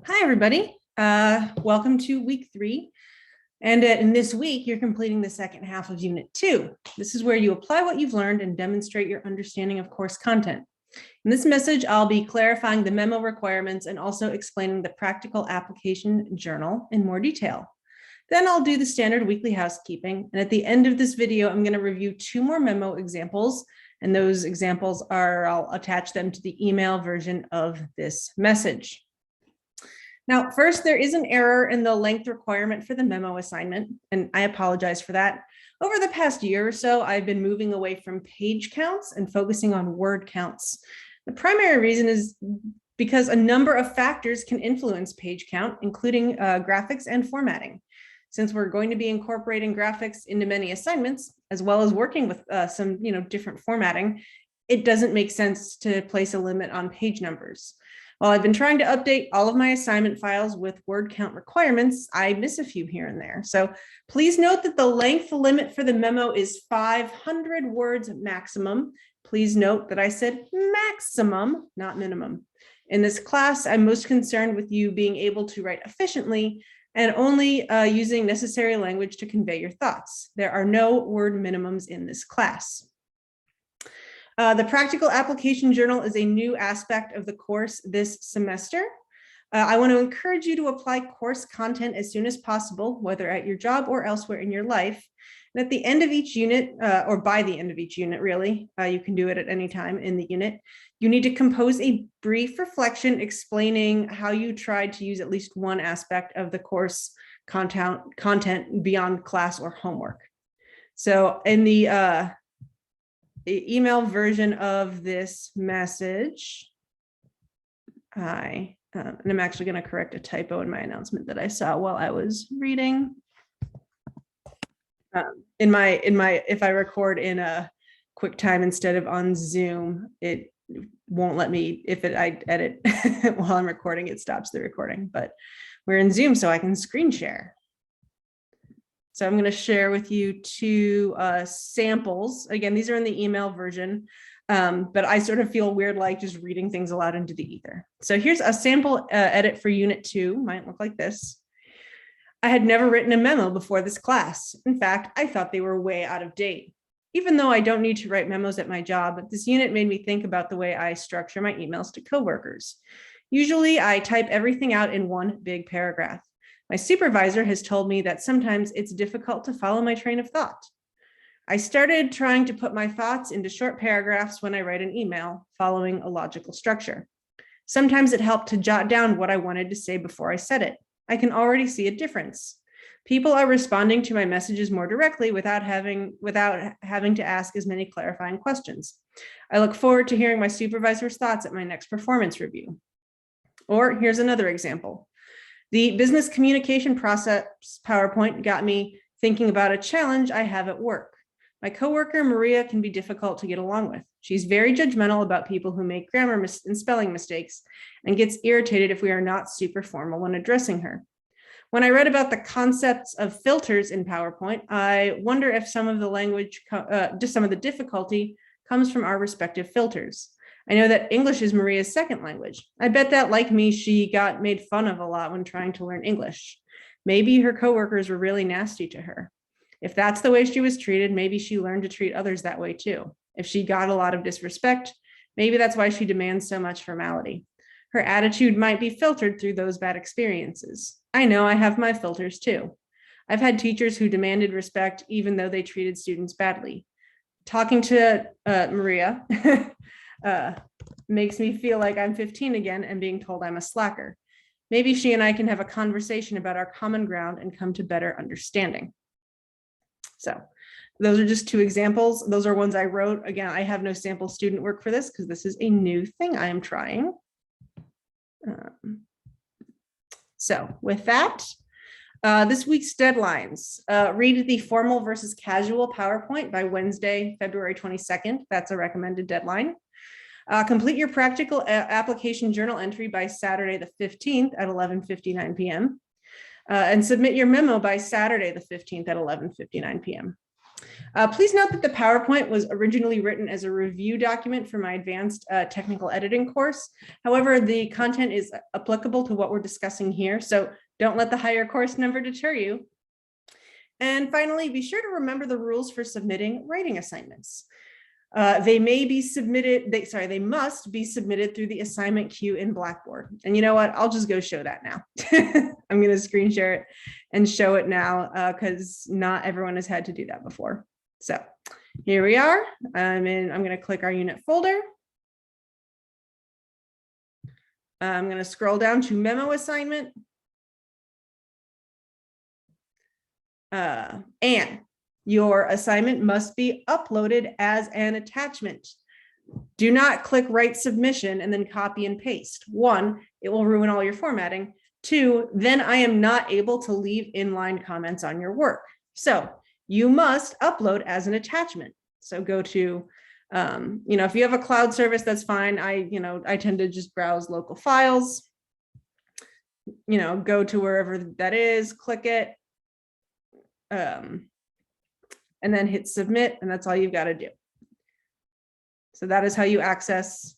Hi, everybody. Welcome to week 3. And in this week, you're completing the second half of Unit 2. This is where you apply what you've learned and demonstrate your understanding of course content. In this message, I'll be clarifying the memo requirements and also explaining the practical application journal in more detail. Then I'll do the standard weekly housekeeping. And at the end of this video, I'm going to review 2 more memo examples. And those examples I'll attach them to the email version of this message. Now, first, there is an error in the length requirement for the memo assignment, and I apologize for that. Over the past year or so, I've been moving away from page counts and focusing on word counts. The primary reason is because a number of factors can influence page count, including graphics and formatting. Since we're going to be incorporating graphics into many assignments, as well as working with some different formatting, it doesn't make sense to place a limit on page numbers. While I've been trying to update all of my assignment files with word count requirements, I miss a few here and there. So please note that the length limit for the memo is 500 words maximum. Please note that I said maximum, not minimum. In this class, I'm most concerned with you being able to write efficiently and only using necessary language to convey your thoughts. There are no word minimums in this class. The practical application journal is a new aspect of the course this semester. I want to encourage you to apply course content as soon as possible, whether at your job or elsewhere in your life. And at the end of each unit, or by the end of each unit, really, you can do it at any time in the unit, you need to compose a brief reflection explaining how you tried to use at least one aspect of the course content beyond class or homework. So in the email version of this message, and I'm actually going to correct a typo in my announcement that I saw while I was reading. If I record in a QuickTime instead of on Zoom, it won't let me, I edit while I'm recording, it stops the recording, but we're in Zoom, so I can screen share. So I'm going to share with you 2 samples. Again, these are in the email version, but I sort of feel weird like just reading things aloud into the ether. So here's a sample edit for Unit 2. Might look like this. I had never written a memo before this class. In fact, I thought they were way out of date. Even though I don't need to write memos at my job, this unit made me think about the way I structure my emails to coworkers. Usually, I type everything out in one big paragraph. My supervisor has told me that sometimes it's difficult to follow my train of thought. I started trying to put my thoughts into short paragraphs when I write an email, following a logical structure. Sometimes it helped to jot down what I wanted to say before I said it. I can already see a difference. People are responding to my messages more directly without having to ask as many clarifying questions. I look forward to hearing my supervisor's thoughts at my next performance review. Or here's another example. The business communication process PowerPoint got me thinking about a challenge I have at work. My coworker, Maria, can be difficult to get along with. She's very judgmental about people who make grammar and spelling mistakes and gets irritated if we are not super formal when addressing her. When I read about the concepts of filters in PowerPoint, I wonder if some of the difficulty comes from our respective filters. I know that English is Maria's second language. I bet that, like me, she got made fun of a lot when trying to learn English. Maybe her coworkers were really nasty to her. If that's the way she was treated, maybe she learned to treat others that way too. If she got a lot of disrespect, maybe that's why she demands so much formality. Her attitude might be filtered through those bad experiences. I know I have my filters too. I've had teachers who demanded respect even though they treated students badly. Talking to Maria makes me feel like I'm 15 again and being told I'm a slacker. Maybe she and I can have a conversation about our common ground and come to better understanding. So those are just 2 examples. Those are ones I wrote. Again, I have no sample student work for this because this is a new thing I am trying. So with that, this week's deadlines. Read the formal versus casual PowerPoint by Wednesday, February 22nd. That's a recommended deadline. Complete your practical application journal entry by Saturday the 15th at 11:59 p.m. And submit your memo by Saturday the 15th at 11:59 p.m. Please note that the PowerPoint was originally written as a review document for my advanced technical editing course. However, the content is applicable to what we're discussing here, so don't let the higher course number deter you. And finally, be sure to remember the rules for submitting writing assignments. They must be submitted through the assignment queue in Blackboard. And you know what? I'll just go show that now. I'm going to screen share it and show it now because not everyone has had to do that before. So here we are. I'm going to click our unit folder. I'm going to scroll down to memo assignment. And your assignment must be uploaded as an attachment. Do not click write submission and then copy and paste. 1, it will ruin all your formatting. 2, then I am not able to leave inline comments on your work. So you must upload as an attachment. So go to, if you have a cloud service, that's fine. I tend to just browse local files, go to wherever that is, click it, and then hit submit, and that's all you've got to do. So that is how you access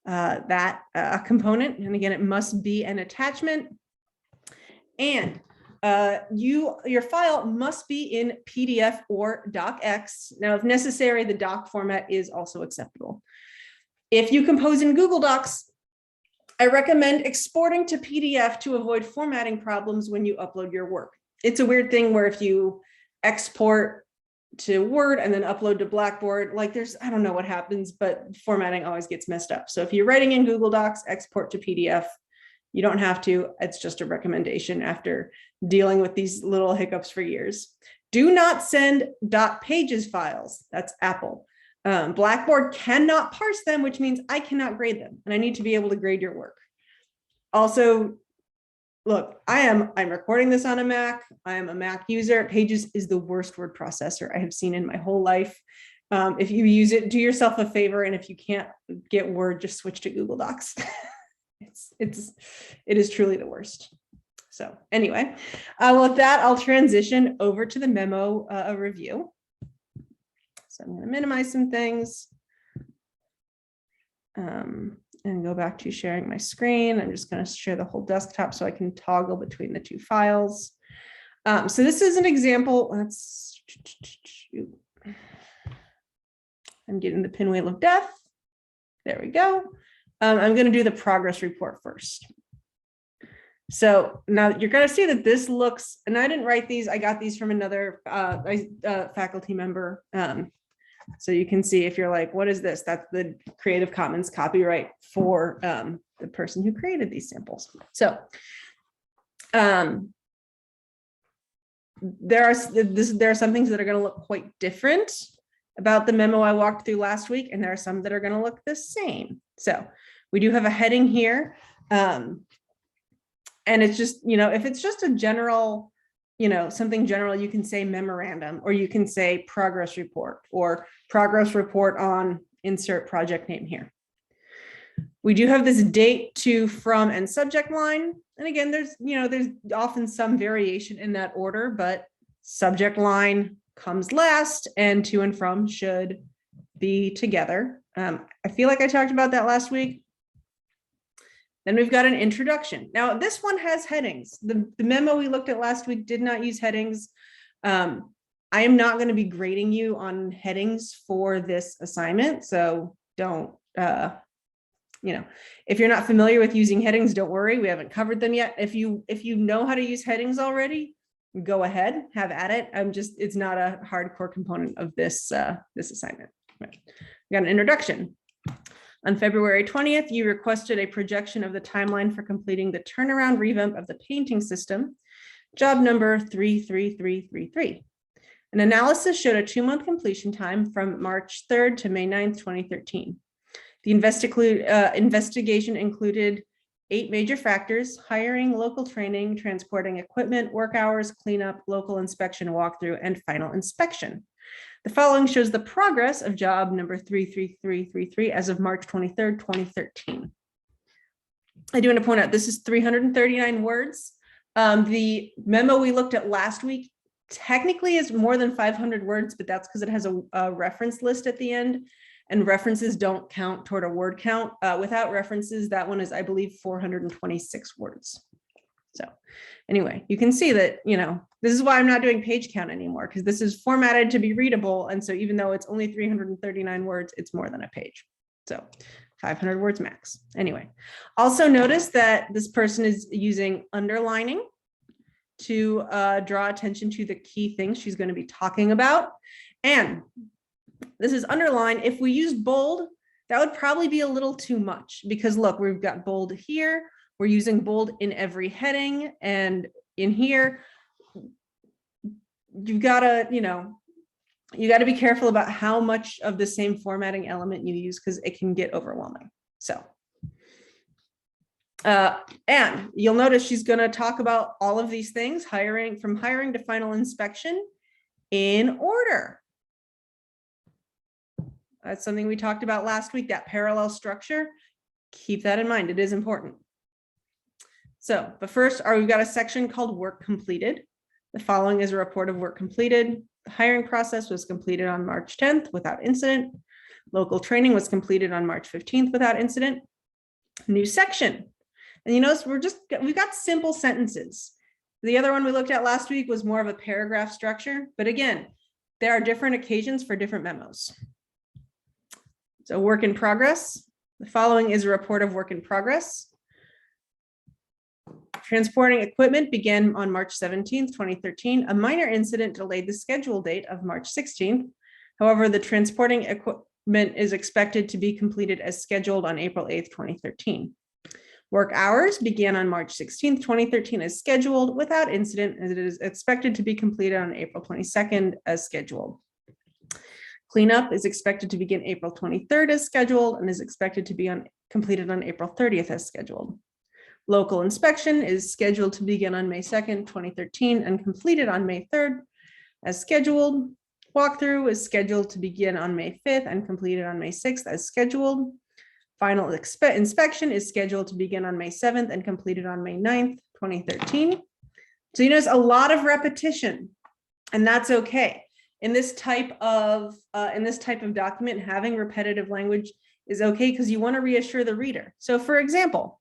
that component. And again, it must be an attachment. And your file must be in PDF or docx. Now, if necessary, the doc format is also acceptable. If you compose in Google Docs, I recommend exporting to PDF to avoid formatting problems when you upload your work. It's a weird thing where if you export to Word and then upload to Blackboard, I don't know what happens, but formatting always gets messed up. So if you're writing in Google Docs, export to PDF. You don't have to. It's just a recommendation after dealing with these little hiccups for years. Do not send .pages files. That's Apple. Blackboard cannot parse them, which means I cannot grade them, and I need to be able to grade your work. Also, look, I'm recording this on a Mac. I am a Mac user. Pages is the worst word processor I have seen in my whole life. If you use it, do yourself a favor. And if you can't get Word, just switch to Google Docs. It is truly the worst. So anyway, with that, I'll transition over to the memo review. So I'm going to minimize some things. And go back to sharing my screen. I'm just going to share the whole desktop so I can toggle between the two files. So this is an example. I'm getting the pinwheel of death. There we go. I'm going to do the progress report first. So now you're going to see that this looks, and I didn't write these. I got these from another faculty member. So you can see if you're like, what is this? That's the Creative Commons copyright for the person who created these samples. So there are some things that are going to look quite different about the memo I walked through last week, and there are some that are going to look the same. So we do have a heading here. And it's just, if it's just a general, something general, you can say memorandum, or you can say progress report, or progress report on insert project name here. We do have this date, to, from, and subject line. And again, there's often some variation in that order, but subject line comes last and to and from should be together. I feel like I talked about that last week. Then we've got an introduction. Now this one has headings. The memo we looked at last week did not use headings. I am not going to be grading you on headings for this assignment. So don't, if you're not familiar with using headings, don't worry. We haven't covered them yet. If you know how to use headings already, go ahead, have at it. It's not a hardcore component of this assignment. Right. We got an introduction. On February 20th, you requested a projection of the timeline for completing the turnaround revamp of the painting system, job number 33333. An analysis showed a 2-month completion time from March 3rd to May 9th, 2013. The investigation included 8 major factors: hiring, local training, transporting equipment, work hours, cleanup, local inspection, walkthrough, and final inspection. The following shows the progress of job number 33333 as of March 23rd, 2013. I do want to point out this is 339 words. The memo we looked at last week technically is more than 500 words, but that's because it has a reference list at the end, and references don't count toward a word count. Without references, that one is, I believe, 426 words. So anyway, you can see that, this is why I'm not doing page count anymore, because this is formatted to be readable. And so even though it's only 339 words, it's more than a page. So 500 words max. Anyway, also notice that this person is using underlining to draw attention to the key things she's going to be talking about. And this is underline. If we use bold, that would probably be a little too much, because look, we've got bold here. We're using bold in every heading, and in here, you've got to, you got to be careful about how much of the same formatting element you use, because it can get overwhelming. So, and you'll notice she's going to talk about all of these things, from hiring to final inspection in order. That's something we talked about last week, that parallel structure. Keep that in mind. It is important. So, but first, we've got a section called work completed. The following is a report of work completed. The hiring process was completed on March 10th without incident. Local training was completed on March 15th without incident. New section. And you notice we've got simple sentences. The other one we looked at last week was more of a paragraph structure. But again, there are different occasions for different memos. So work in progress. The following is a report of work in progress. Transporting equipment began on March 17th, 2013. A minor incident delayed the schedule date of March 16th. However, the transporting equipment is expected to be completed as scheduled on April 8th, 2013. Work hours began on March 16th, 2013 as scheduled without incident, as it is expected to be completed on April 22nd as scheduled. Cleanup is expected to begin April 23rd as scheduled and is expected to be completed on April 30th as scheduled. Local inspection is scheduled to begin on May 2nd, 2013 and completed on May 3rd as scheduled. Walkthrough is scheduled to begin on May 5th and completed on May 6th as scheduled. Final inspection is scheduled to begin on May 7th and completed on May 9th, 2013. So you notice a lot of repetition, and that's okay. In this type of document, having repetitive language is okay because you want to reassure the reader. So for example,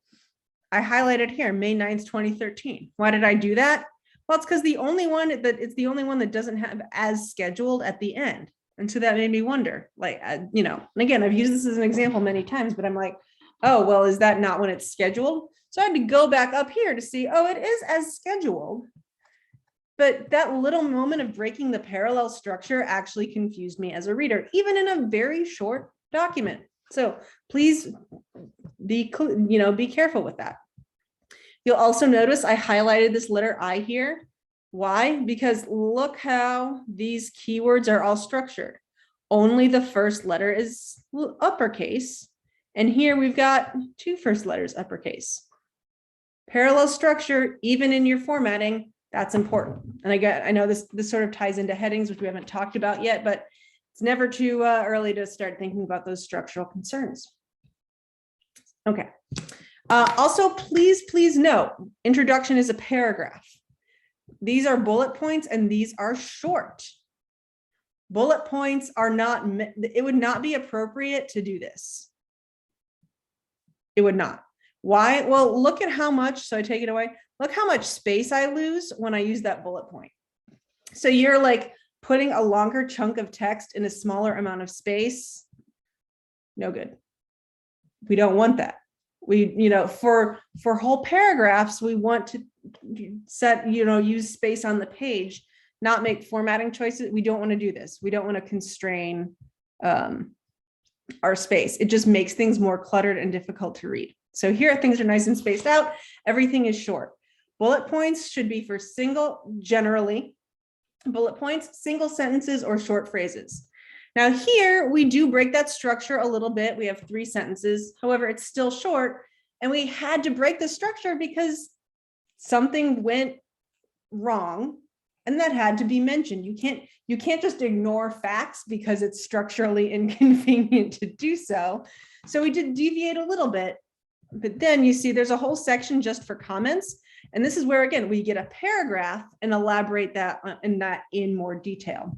I highlighted here, May 9th, 2013. Why did I do that? Well, it's because it's the only one that doesn't have as scheduled at the end. And so that made me wonder, and again, I've used this as an example many times, but I'm like, oh, well, is that not when it's scheduled? So I had to go back up here to see, oh, it is as scheduled. But that little moment of breaking the parallel structure actually confused me as a reader, even in a very short document. So please be careful with that. You'll also notice I highlighted this letter I here. Why? Because look how these keywords are all structured. Only the first letter is uppercase. And here we've got two first letters uppercase. Parallel structure, even in your formatting, that's important. And I know this sort of ties into headings, which we haven't talked about yet, but it's never too early to start thinking about those structural concerns. Okay. Also, please note, introduction is a paragraph. These are bullet points and these are short. Bullet points are not, it would not be appropriate to do this. It would not. Why? Well, look at how much, so I take it away. Look how much space I lose when I use that bullet point. So you're like putting a longer chunk of text in a smaller amount of space. No good. We don't want that. We, for whole paragraphs, we want to set, use space on the page, not make formatting choices. We don't want to do this. We don't want to constrain our space. It just makes things more cluttered and difficult to read. So here things are nice and spaced out. Everything is short. Bullet points should be for generally, bullet points, single sentences or short phrases. Now here we do break that structure a little bit. We have 3 sentences. However, it's still short. And we had to break the structure because something went wrong and that had to be mentioned. You can't just ignore facts because it's structurally inconvenient to do so. So we did deviate a little bit, But then you see there's a whole section just for comments. And this is where, again, we get a paragraph and elaborate that in more detail.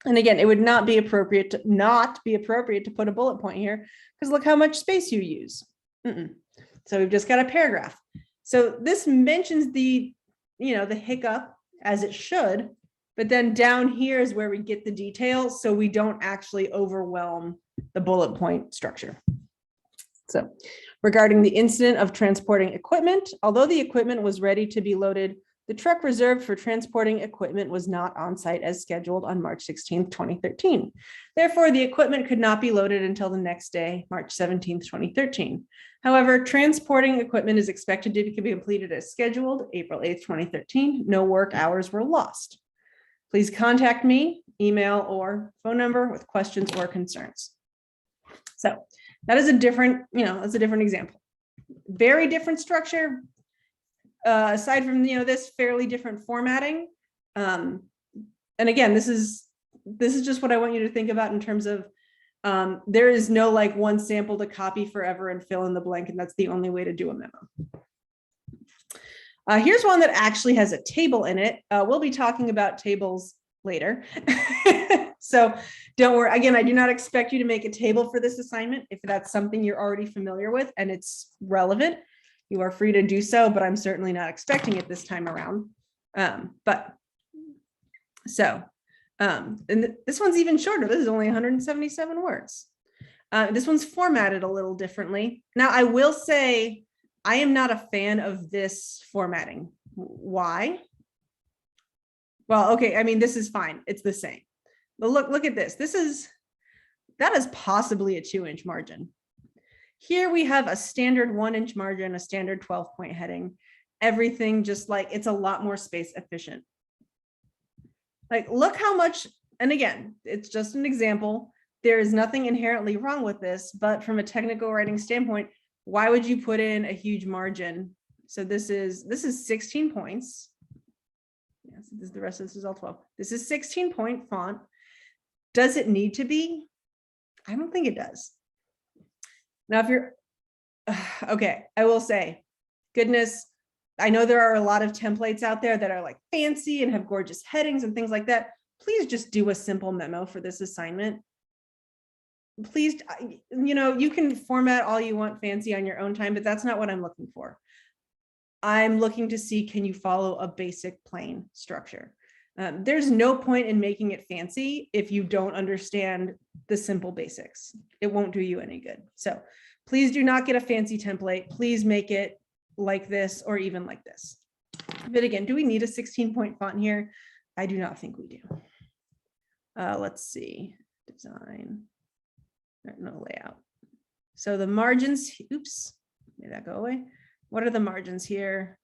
And again, it would not be appropriate to put a bullet point here because look how much space you use. So we've just got a paragraph. So this mentions the hiccup as it should, but then down here is where we get the details so we don't actually overwhelm the bullet point structure. So regarding the incident of transporting equipment, although the equipment was ready to be loaded, the truck reserved for transporting equipment was not on site as scheduled on March 16, 2013. Therefore, the equipment could not be loaded until the next day, March 17, 2013. However, transporting equipment is expected to be completed as scheduled, April 8, 2013. No work hours were lost. Please contact me, email or phone number with questions or concerns. So that is a different, that's a different example. Very different structure. Aside from, this fairly different formatting. And again, this is just what I want you to think about in terms of there is no like one sample to copy forever and fill in the blank, and that's the only way to do a memo. Here's one that actually has a table in it. We'll be talking about tables later. So don't worry. Again, I do not expect you to make a table for this assignment. If that's something you're already familiar with and it's relevant, you are free to do so, but I'm certainly not expecting it this time around. And this one's even shorter. This is only 177 words. This one's formatted a little differently. Now, I will say I am not a fan of this formatting. Why? Well, okay, I mean, this is fine. It's the same. But look at this. That is possibly a 2-inch margin. Here we have a standard 1-inch margin, a standard 12-point heading, everything just like it's a lot more space efficient. Like, look how much, and again, it's just an example. There is nothing inherently wrong with this, but from a technical writing standpoint, why would you put in a huge margin? So this is 16 points. Yes, the rest of this is all 12. This is 16-point font. Does it need to be? I don't think it does. Now, if you're, okay, I will say, goodness, I know there are a lot of templates out there that are like fancy and have gorgeous headings and things like that. Please just do a simple memo for this assignment. Please, you can format all you want fancy on your own time, but that's not what I'm looking for. I'm looking to see, can you follow a basic plain structure? There's no point in making it fancy if you don't understand the simple basics. It won't do you any good. So please do not get a fancy template. Please make it like this or even like this. But again, do we need a 16-point font here? I do not think we do. Let's see, design, no layout. So the margins, oops, made that go away. What are the margins here?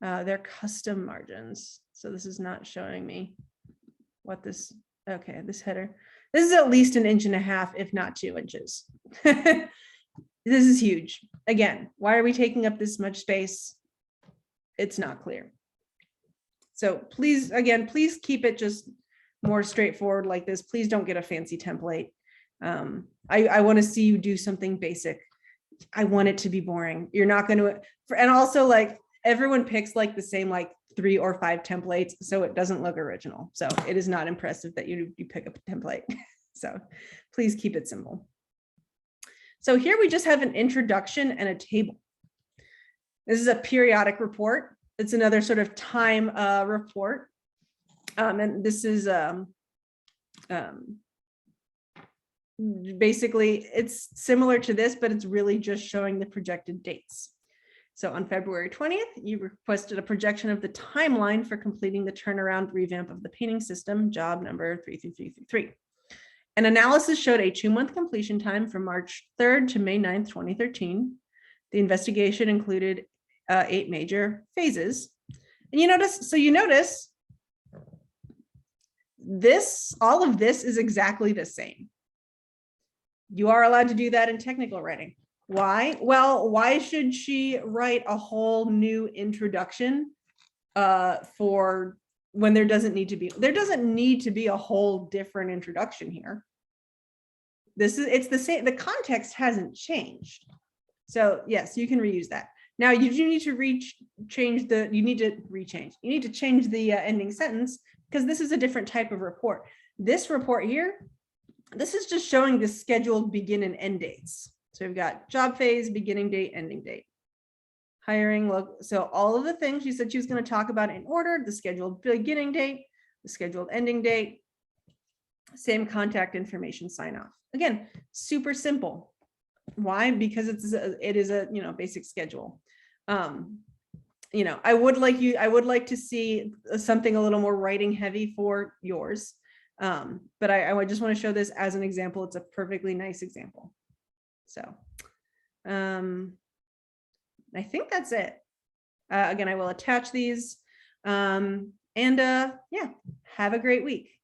They're custom margins. So this is not showing me what this, okay, this header. This is at least 1.5 inches, if not 2 inches. This is huge. Again, why are we taking up this much space? It's not clear. So please, again, please keep it just more straightforward like this. Please don't get a fancy template. I want to see you do something basic. I want it to be boring. You're not going to, and also like everyone picks like the same like 3 or 5 templates, so it doesn't look original. So it is not impressive that you pick up a template. So please keep it simple. So here we just have an introduction and a table. This is a periodic report. It's another sort of time report. And this is basically, it's similar to this, but it's really just showing the projected dates. So on February 20th, you requested a projection of the timeline for completing the turnaround revamp of the painting system, job number 33333. An analysis showed a 2-month completion time from March 3rd to May 9th, 2013. The investigation included 8 major phases. And you notice this, all of this is exactly the same. You are allowed to do that in technical writing. Why? Well, why should she write a whole new introduction for when there doesn't need to be a whole different introduction here. It's the same, the context hasn't changed. So yes, you can reuse that. Now you do need to change the ending sentence, because this is a different type of report. This report here, this is just showing the scheduled begin and end dates. So we've got job phase, beginning date, ending date, hiring. So all of the things she said she was going to talk about in order: the scheduled beginning date, the scheduled ending date, same contact information sign off. Again, super simple. Why? Because it is a basic schedule. I would like to see something a little more writing heavy for yours. But I just want to show this as an example. It's a perfectly nice example. So I think that's it. Again, I will attach these. Yeah, have a great week.